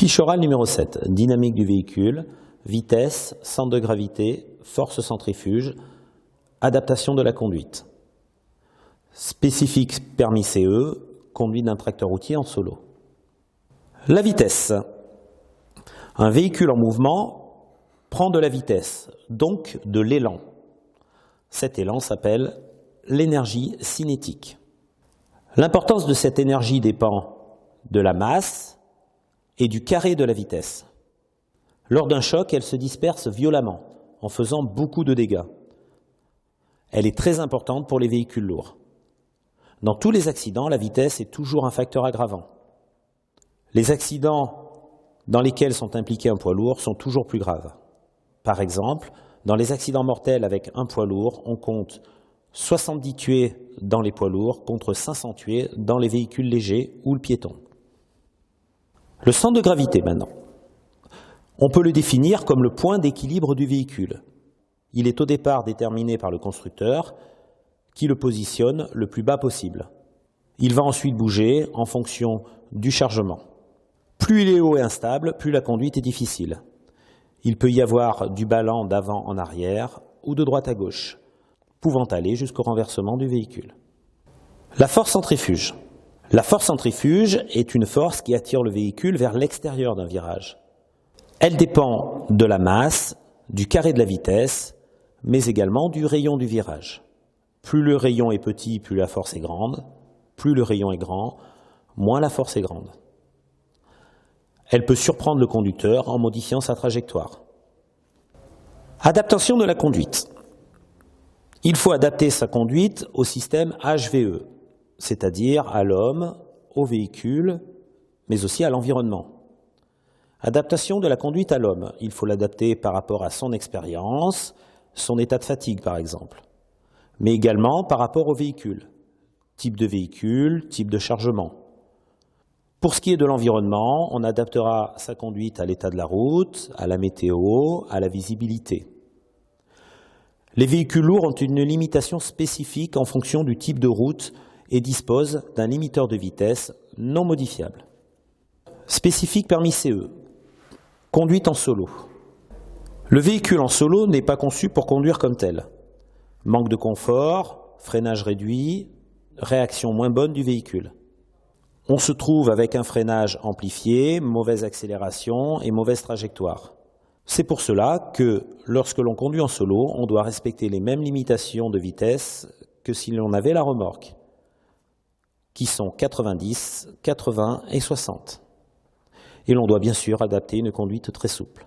Fiche orale numéro 7, dynamique du véhicule, vitesse, centre de gravité, force centrifuge, adaptation de la conduite. Spécifique permis CE, conduite d'un tracteur routier en solo. La vitesse. Un véhicule en mouvement prend de la vitesse, donc de l'élan. Cet élan s'appelle l'énergie cinétique. L'importance de cette énergie dépend de la masse et du carré de la vitesse. Lors d'un choc, elle se disperse violemment, en faisant beaucoup de dégâts. Elle est très importante pour les véhicules lourds. Dans tous les accidents, la vitesse est toujours un facteur aggravant. Les accidents dans lesquels sont impliqués un poids lourd sont toujours plus graves. Par exemple, dans les accidents mortels avec un poids lourd, on compte 70 tués dans les poids lourds contre 500 tués dans les véhicules légers ou le piéton. Le centre de gravité maintenant. On peut le définir comme le point d'équilibre du véhicule. Il est au départ déterminé par le constructeur qui le positionne le plus bas possible. Il va ensuite bouger en fonction du chargement. Plus il est haut et instable, plus la conduite est difficile. Il peut y avoir du ballon d'avant en arrière ou de droite à gauche, pouvant aller jusqu'au renversement du véhicule. La force centrifuge. La force centrifuge est une force qui attire le véhicule vers l'extérieur d'un virage. Elle dépend de la masse, du carré de la vitesse, mais également du rayon du virage. Plus le rayon est petit, plus la force est grande. Plus le rayon est grand, moins la force est grande. Elle peut surprendre le conducteur en modifiant sa trajectoire. Adaptation de la conduite. Il faut adapter sa conduite au système HVE, c'est-à-dire à l'homme, au véhicule, mais aussi à l'environnement. Adaptation de la conduite à l'homme. Il faut l'adapter par rapport à son expérience, son état de fatigue par exemple, mais également par rapport au véhicule. Type de véhicule, type de chargement. Pour ce qui est de l'environnement, on adaptera sa conduite à l'état de la route, à la météo, à la visibilité. Les véhicules lourds ont une limitation spécifique en fonction du type de route et disposent d'un limiteur de vitesse non modifiable. Spécifique permis CE. Conduite en solo. Le véhicule en solo n'est pas conçu pour conduire comme tel. Manque de confort, freinage réduit, réaction moins bonne du véhicule. On se trouve avec un freinage amplifié, mauvaise accélération et mauvaise trajectoire. C'est pour cela que lorsque l'on conduit en solo, on doit respecter les mêmes limitations de vitesse que si l'on avait la remorque, qui sont 90, 80 et 60. Et l'on doit bien sûr adapter une conduite très souple.